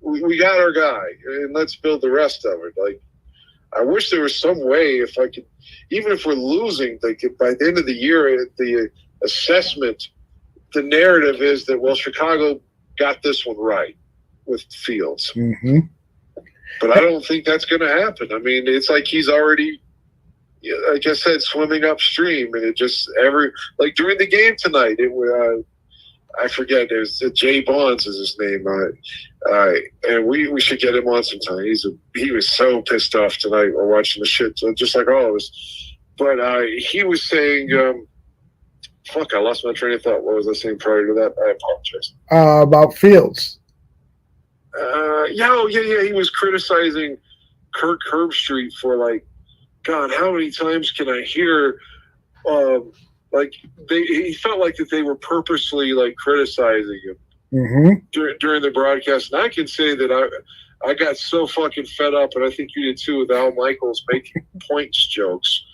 we got our guy, and let's build the rest of it. Like, I wish there was some way, if I could, even if we're losing, like by the end of the year, the assessment, the narrative is that, well, Chicago got this one right with Fields. Mm-hmm. But I don't think that's going to happen. I mean, it's like he's already, like I said, swimming upstream, and it just like during the game tonight, I forget. There's Jay Bonds is his name, and we should get him on sometime. He was so pissed off tonight while watching the shit, so just like all of us. But he was saying, "Fuck, I lost my train of thought." What was I saying prior to that? I apologize. About Fields. Yeah. He was criticizing Kirk Herbstreit for, like, God, how many times can I hear? He felt like that they were purposely, like, criticizing him during the broadcast. And I can say that I got so fucking fed up, and I think you did too, with Al Michaels making points jokes.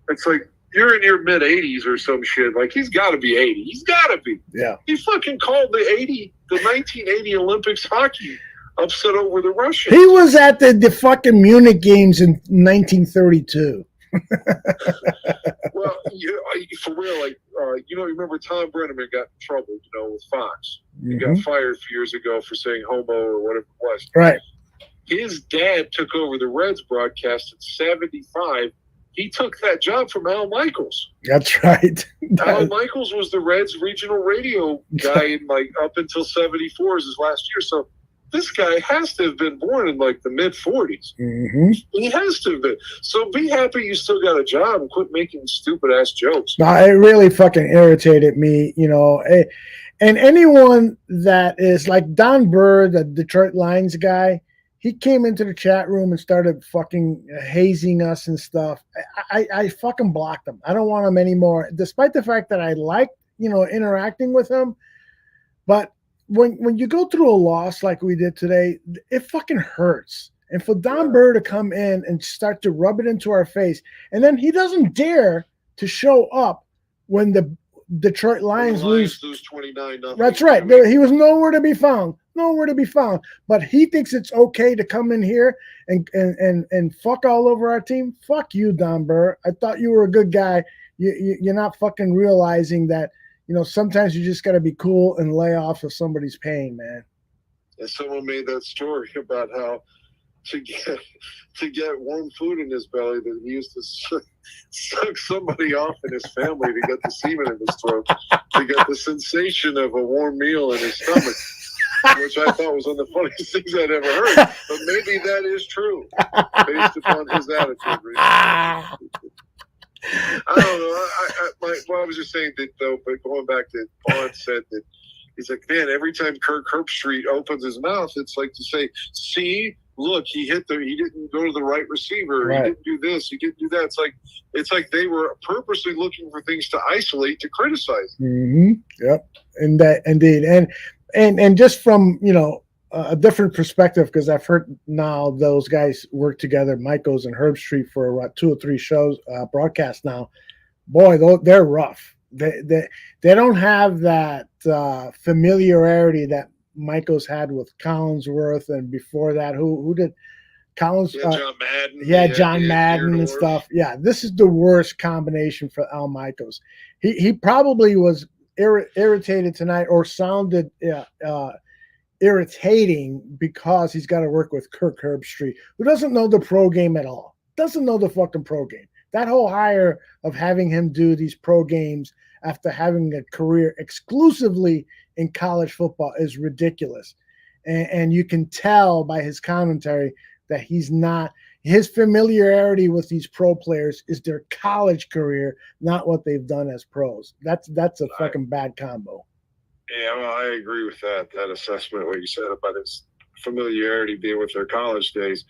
It's like, you're in your mid-80s or some shit. Like, he's got to be 80. He's got to be. Yeah. He fucking called the 1980 Olympics hockey upset over the Russians. He was at the fucking Munich games in 1932. Well, for real, like, you remember Tom Brenneman got in trouble, with Fox. He got fired a few years ago for saying homo or whatever it was. Right. His dad took over the Reds broadcast in 75. He took that job from Al Michaels. That's right. Al Michaels was the Reds regional radio guy in, like, up until 74 is his last year. So this guy has to have been born in, like, the mid-40s. Mm-hmm. He has to have been. So be happy you still got a job and quit making stupid-ass jokes. No, it really fucking irritated me, And anyone that is like Don Burr, the Detroit Lions guy, he came into the chat room and started fucking hazing us and stuff. I fucking blocked him. I don't want him anymore, despite the fact that I like, interacting with him. But when you go through a loss like we did today, it fucking hurts. And for Don Burr to come in and start to rub it into our face, and then he doesn't dare to show up when the Detroit Lions lose 29-0. That's right. He was nowhere to be found. But he thinks it's okay to come in here and fuck all over our team. Fuck you, Don Burr. I thought you were a good guy. You're not fucking realizing that, sometimes you just got to be cool and lay off of somebody's pain, man. And someone made that story about how to get warm food in his belly that he used to suck somebody off in his family to get the semen in his throat, to get the sensation of a warm meal in his stomach. which I thought was one of the funniest things I'd ever heard. But maybe that is true, based upon his attitude recently. I don't know. I was just saying that, though, but going back to Bond said that he's like, man, every time Kirk Herbstreit opens his mouth, it's like to say, see, look, he didn't go to the right receiver. Right. He didn't do this. He didn't do that. It's like they were purposely looking for things to isolate, to criticize. Mm-hmm. Yep. And that indeed. And just from, a different perspective, because I've heard now those guys work together, Michaels and Herbstreit, for 2 or 3 shows, broadcasts now. Boy, they're rough. They don't have that familiarity that Michaels had with Collinsworth, and before that, who did Collins? Yeah, John Madden. Yeah, John Madden and stuff. Yeah, this is the worst combination for Al Michaels. He probably was irritated tonight, or sounded irritating, because he's got to work with Kirk Herbstreit, who doesn't know the pro game at all. Doesn't know the fucking pro game. That whole hire of having him do these pro games after having a career exclusively in college football is ridiculous. And you can tell by his commentary that his familiarity with these pro players is their college career, not what they've done as pros. That's a fucking bad combo. Yeah, well, I agree with that assessment, what you said about his familiarity being with their college days.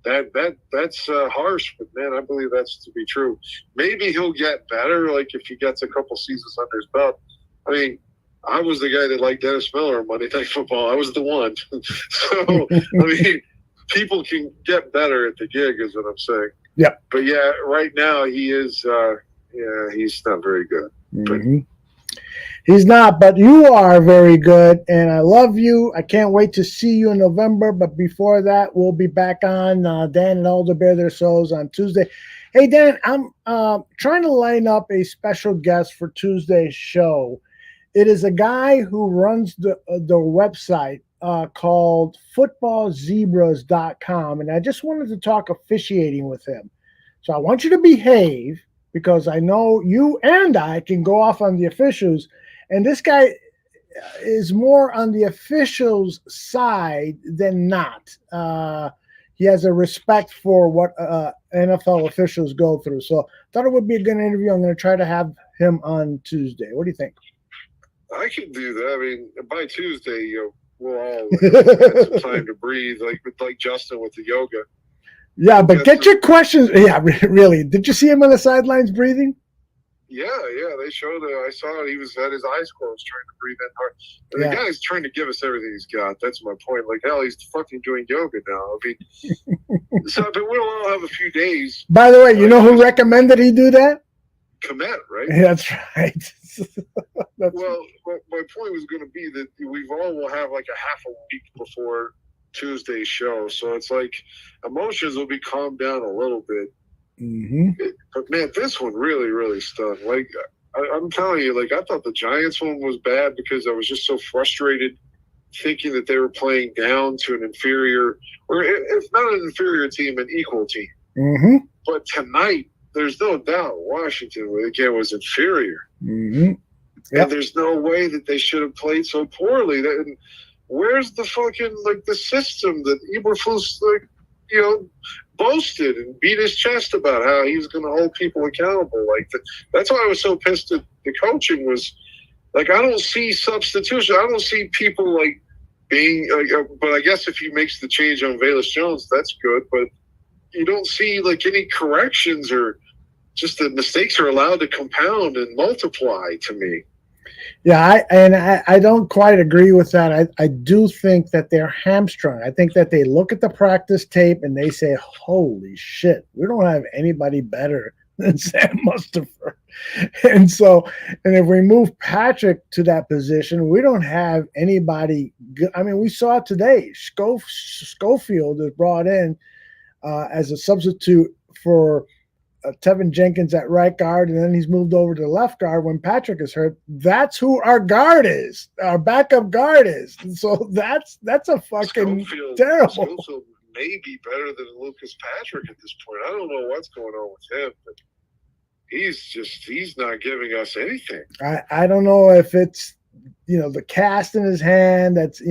That's harsh, but man, I believe that's to be true. Maybe he'll get better, like if he gets a couple seasons under his belt. I mean, I was the guy that liked Dennis Miller on Monday Night Football. I was the one. So, I mean, people can get better at the gig, is what I'm saying. Yeah. But yeah, right now he is. He's not very good. Mm-hmm. He's not, but you are very good, and I love you. I can't wait to see you in November, but before that, we'll be back on Dan and Alder Bear Their Souls on Tuesday. Hey, Dan, I'm trying to line up a special guest for Tuesday's show. It is a guy who runs the website called footballzebras.com, and I just wanted to talk officiating with him. So I want you to behave, because I know you and I can go off on the officials, and this guy is more on the officials' side than not. He has a respect for what NFL officials go through. So I thought it would be a good interview. I'm going to try to have him on Tuesday. What do you think? I can do that. I mean, by Tuesday, we'll all have some time to breathe, like Justin with the yoga. Yeah, but get your questions. Yeah, really. Did you see him on the sidelines breathing? Yeah. They showed it. I saw it. He had his eyes closed, trying to breathe in hard. And the guy's trying to give us everything he's got. That's my point. Like, hell, he's fucking doing yoga now. I mean, but we'll all have a few days. By the way, you know who recommended he do that? Komet, right? Yeah, that's right. Well, my point was going to be that we all will have like a half a week before Tuesday's show, so it's like emotions will be calmed down a little bit. Mm-hmm. But man, this one really, really stung. Like I'm telling you, like I thought the Giants one was bad because I was just so frustrated, thinking that they were playing down to an inferior, or if not an inferior team, an equal team. Mm-hmm. But tonight, there's no doubt Washington again was inferior. Mm-hmm. Yep. And there's no way that they should have played so poorly. Where's the fucking the system that Eberflus boasted and beat his chest about how he was going to hold people accountable? That's why I was so pissed at the coaching. Was I don't see substitution. I don't see people being. But I guess if he makes the change on Velus Jones, that's good. But you don't see any corrections, or just the mistakes are allowed to compound and multiply to me. Yeah, I don't quite agree with that. I do think that they're hamstrung. I think that they look at the practice tape and they say, holy shit, we don't have anybody better than Sam Mustipher. And if we move Patrick to that position, we don't have anybody good. I mean, we saw it today. Schofield is brought in as a substitute for Tevin Jenkins at right guard, and then he's moved over to left guard when Patrick is hurt. That's who our guard is, our backup guard is. And so that's a fucking terrible. Schofield may be better than Lucas Patrick at this point. I don't know what's going on with him, but he's not giving us anything. I don't know if it's the cast in his hand. That's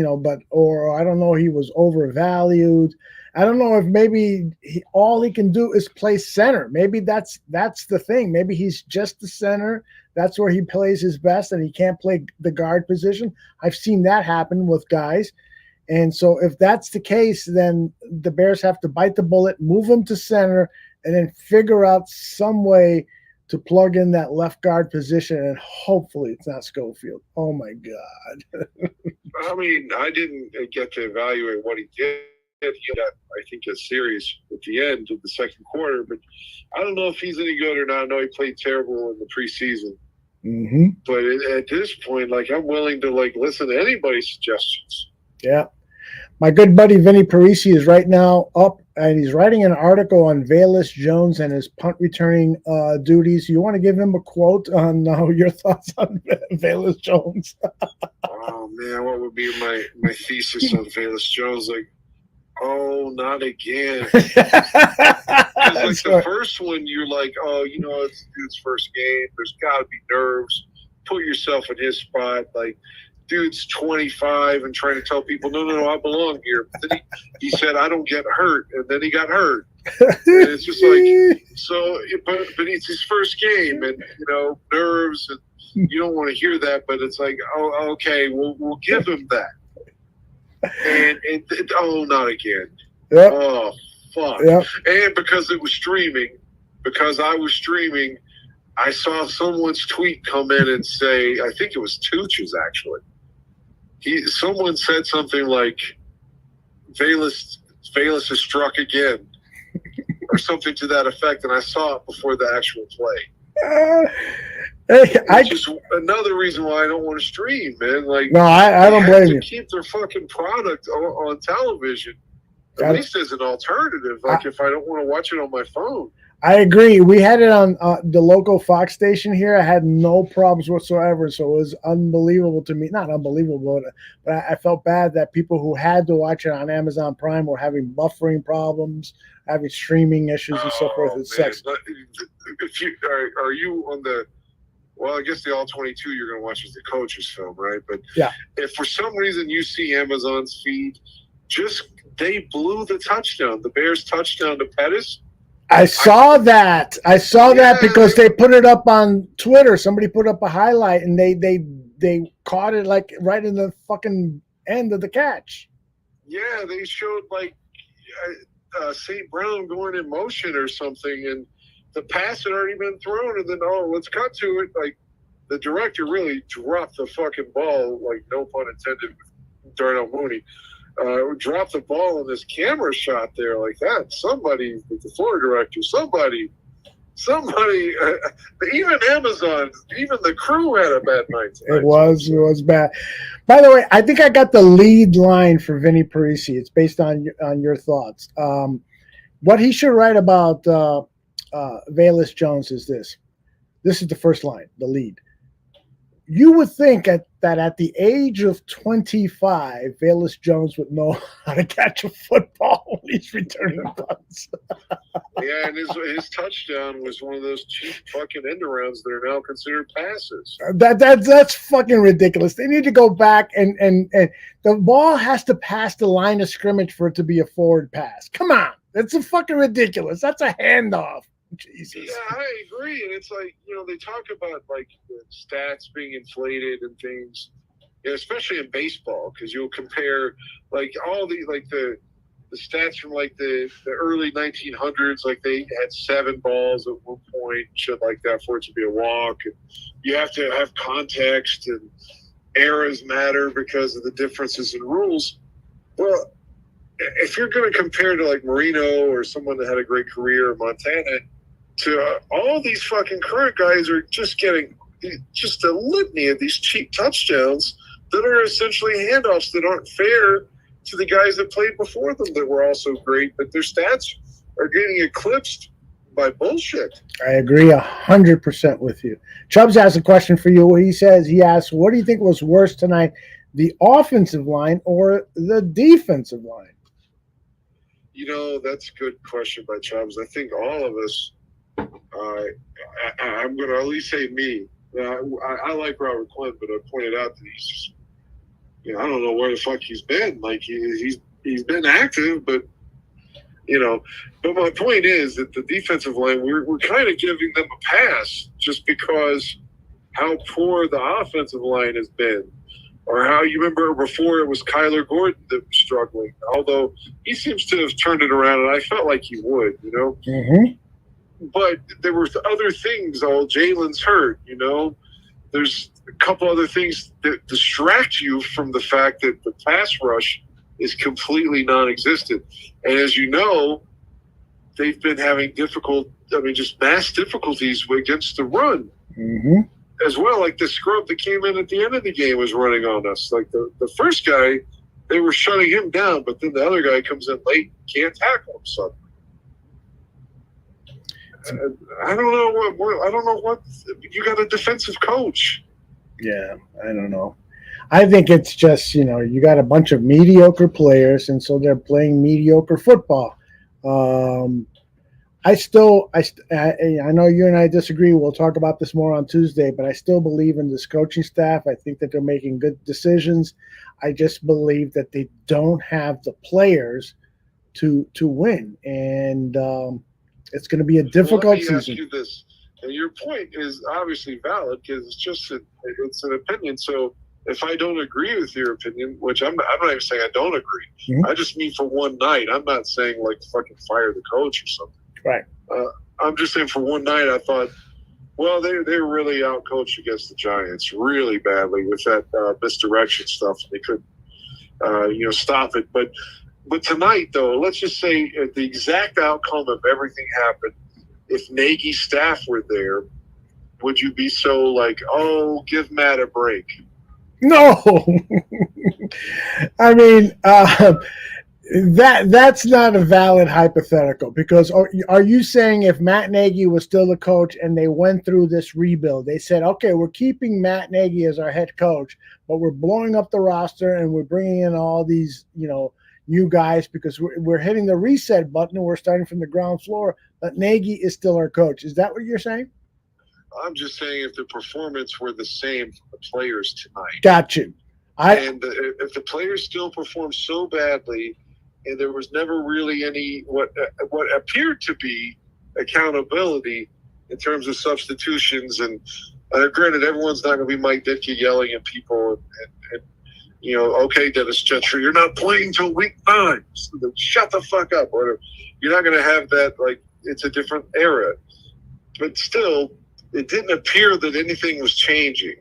or I don't know. He was overvalued. I don't know if maybe all he can do is play center. Maybe that's the thing. Maybe he's just the center. That's where he plays his best, and he can't play the guard position. I've seen that happen with guys. And so if that's the case, then the Bears have to bite the bullet, move him to center, and then figure out some way to plug in that left guard position. And hopefully it's not Schofield. Oh, my God. I mean, I didn't get to evaluate what he did. He got, I think, a series at the end of the second quarter, but I don't know if he's any good or not. I know he played terrible in the preseason. Mm-hmm. But at this point, I'm willing to, listen to anybody's suggestions. Yeah. My good buddy Vinny Parisi is right now up, and he's writing an article on Velus Jones and his punt returning duties. You want to give him a quote on your thoughts on Velus Jones? Oh, man, what would be my thesis on Velus Jones? Oh, not again. Because the first one, you're like, oh, it's the dude's first game. There's got to be nerves. Put yourself in his spot. Dude's 25 and trying to tell people, no, I belong here. But then he said, I don't get hurt. And then he got hurt. And it's just but it's his first game and, nerves. And you don't want to hear that, but it's oh, okay, we'll give him that. And not again. Yep. Oh, fuck. Yep. And because I was streaming, I saw someone's tweet come in and say, I think it was Tooch's actually. Someone said something like, Velus is struck again, or something to that effect, and I saw it before the actual play. It's just another reason why I don't want to stream, man. No, I don't blame you. Keep their fucking product on television, at least as an alternative. If I don't want to watch it on my phone. I agree. We had it on the local Fox station here. I had no problems whatsoever. So it was unbelievable to me. Not unbelievable, but I felt bad that people who had to watch it on Amazon Prime were having buffering problems, having streaming issues and so forth. It's sex. If you are you on the I guess the All 22 you're going to watch is the coach's film, right? But yeah, if for some reason you see Amazon's feed, they blew the touchdown, the Bears touchdown to Pettis. I saw that because they put it up on Twitter. Somebody put up a highlight and they caught it right in the fucking end of the catch. Yeah, they showed St. Brown going in motion or something, and the pass had already been thrown, and then let's cut to it. The director really dropped the fucking ball, no pun intended, Darnell Mooney. Dropped the ball in this camera shot there like that. Somebody, the floor director, somebody, even Amazon, even the crew had a bad night tonight. It was bad. By the way, I think I got the lead line for Vinny Parisi. It's based on your thoughts. What he should write about Velus Jones is this. This is the first line, the lead. You would think that at the age of 25, Velus Jones would know how to catch a football when he's returning punts. Yeah, and his touchdown was one of those cheap fucking end arounds that are now considered passes. That's fucking ridiculous. They need to go back and the ball has to pass the line of scrimmage for it to be a forward pass. Come on. That's a fucking ridiculous. That's a handoff. Jesus. Yeah, I agree. And it's they talk about the stats being inflated and things, especially in baseball, because you'll compare all the stats from the early 1900s, they had 7 balls at one point, shit like that, for it to be a walk. And you have to have context, and eras matter because of the differences in rules. Well, if you're going to compare to Marino or someone that had a great career in Montana, to all these fucking current guys are just getting just a litany of these cheap touchdowns that are essentially handoffs that aren't fair to the guys that played before them that were also great, but their stats are getting eclipsed by bullshit. I agree 100% with you. Chubbs has a question for you. He asks, what do you think was worse tonight, the offensive line or the defensive line? That's a good question by Chubbs. I think all of us, I'm going to at least say me, I like Robert Quinn, but I pointed out that he's just, I don't know where the fuck he's been. Like he's been active, but but my point is that the defensive line, we're kind of giving them a pass just because how poor the offensive line has been, or how you remember before it was Kyler Gordon that was struggling. Although he seems to have turned it around, and I felt like he would, Mm-hmm. But there were other things. Oh, Jalen's hurt, There's a couple other things that distract you from the fact that the pass rush is completely non-existent. And as you know, they've been having just mass difficulties against the run as well. Like the scrub that came in at the end of the game was running on us. Like the first guy, they were shutting him down, but then the other guy comes in late, can't tackle him suddenly. I don't know what you got a defensive coach. Yeah, I don't know. I think it's just, you got a bunch of mediocre players, and so they're playing mediocre football. I know you and I disagree. We'll talk about this more on Tuesday, but I still believe in this coaching staff. I think that they're making good decisions. I just believe that they don't have the players to win, and it's going to be a difficult season. Let me ask you this. And your point is obviously valid because it's an opinion. So if I don't agree with your opinion, which I'm not even saying I don't agree, I just mean for one night. I'm not saying like fucking fire the coach or something. Right. I'm just saying for one night I thought, well, they were really outcoached against the Giants really badly with that misdirection stuff. They couldn't, stop it. But tonight, though, let's just say the exact outcome of everything happened. If Nagy's staff were there, would you be so like, oh, give Matt a break? No. I mean, that's not a valid hypothetical, because are you saying if Matt Nagy was still the coach and they went through this rebuild, they said, okay, we're keeping Matt Nagy as our head coach, but we're blowing up the roster and we're bringing in all these, new guys because we're hitting the reset button and we're starting from the ground floor, but Nagy is still our coach. Is that what you're saying? I'm just saying if the performance were the same for the players tonight. Got you. And if the players still perform so badly and there was never really any what appeared to be accountability in terms of substitutions, and granted, everyone's not going to be Mike Ditka yelling at people and okay, Dennis Gentry, you're not playing till week 9. So shut the fuck up. Or you're not going to have that. Like, it's a different era. But still, it didn't appear that anything was changing.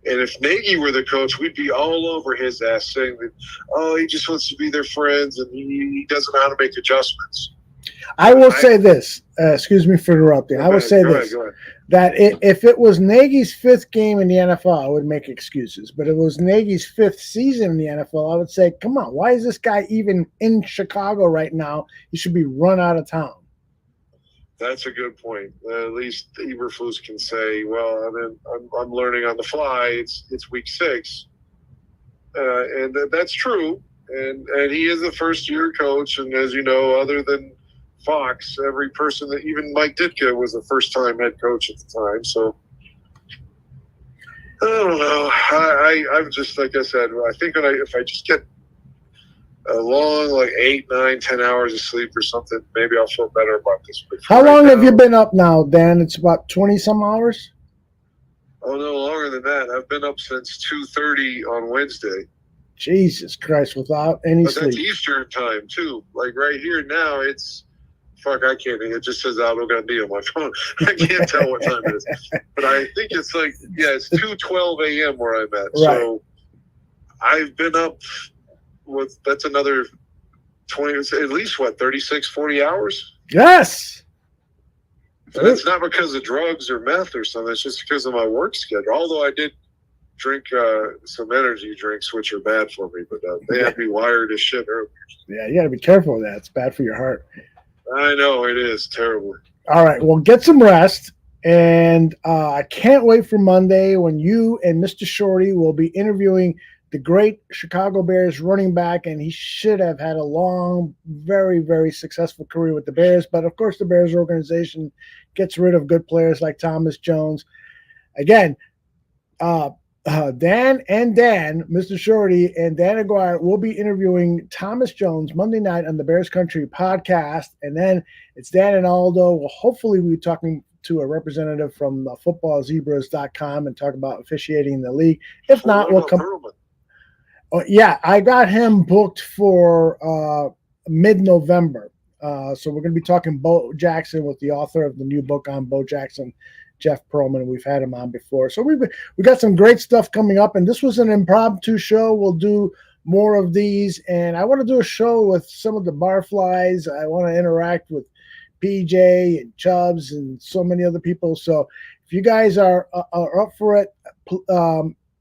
And if Nagy were the coach, we'd be all over his ass saying that, oh, he just wants to be their friends and he doesn't know how to make adjustments. I will say this. Excuse me for interrupting. I will say this. That if it was Nagy's 5th game in the NFL, I would make excuses. But if it was Nagy's 5th season in the NFL, I would say, come on, why is this guy even in Chicago right now? He should be run out of town. That's a good point. At least Eberflus can say, well, I'm learning on the fly. It's week 6. And that's true. And he is a first-year coach. And as you know, other than Fox, every person that even Mike Ditka was a first-time head coach at the time. So I don't know. I'm just, like I said, I think if I just get a long, like 8, 9, 10 hours of sleep or something, maybe I'll feel better about this. How long have you been up now, Dan? It's about 20-some hours? Oh, no, longer than that. I've been up since 2:30 on Wednesday. Jesus Christ, without any sleep. That's Eastern time, too. Like right here now, it's fuck, I can't. It just says Aldo Gandhi on my phone. I can't tell what time it is. But I think it's like, it's 2:12 a.m. where I'm at. Right. So I've been up that's another 20, at least 36, 40 hours? Yes. And it's not because of drugs or meth or something. It's just because of my work schedule. Although I did drink some energy drinks, which are bad for me, but they had me wired as shit earlier. Yeah, you got to be careful with that. It's bad for your heart. I know, it is terrible. All right, well, get some rest. And I can't wait for Monday when you and Mr. Shorty will be interviewing the great Chicago Bears running back, and he should have had a long, very, very successful career with the Bears. But, of course, the Bears organization gets rid of good players like Thomas Jones. again, Dan, Mr. Shorty, and Dan Aguirre will be interviewing Thomas Jones Monday night on the Bears Country podcast. And then it's Dan and Aldo. Well, hopefully we'll be talking to a representative from footballzebras.com and talk about officiating in the league. If not, we'll come. Oh, yeah, I got him booked for mid-November. So we're going to be talking Bo Jackson with the author of the new book on Bo Jackson, Jeff Perlman. We've had him on before. So we got some great stuff coming up. And this was an impromptu show. We'll do more of these. And I want to do a show with some of the Barflies. I want to interact with PJ and Chubbs and so many other people. So if you guys are up for it,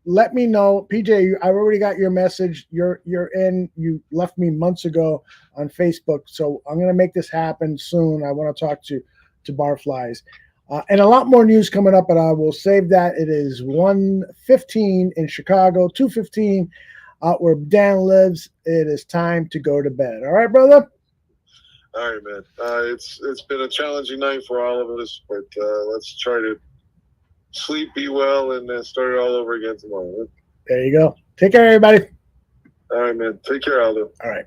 let me know. PJ, I already got your message. You're in. You left me months ago on Facebook. So I'm going to make this happen soon. I want to talk to Barflies. And a lot more news coming up, but I will save that. It is 1:15 in Chicago, 2:15 out where Dan lives. It is time to go to bed. All right, brother? All right, man. It's been a challenging night for all of us, but let's try to sleep, be well, and start it all over again tomorrow. There you go. Take care, everybody. All right, man. Take care, Aldo. All right.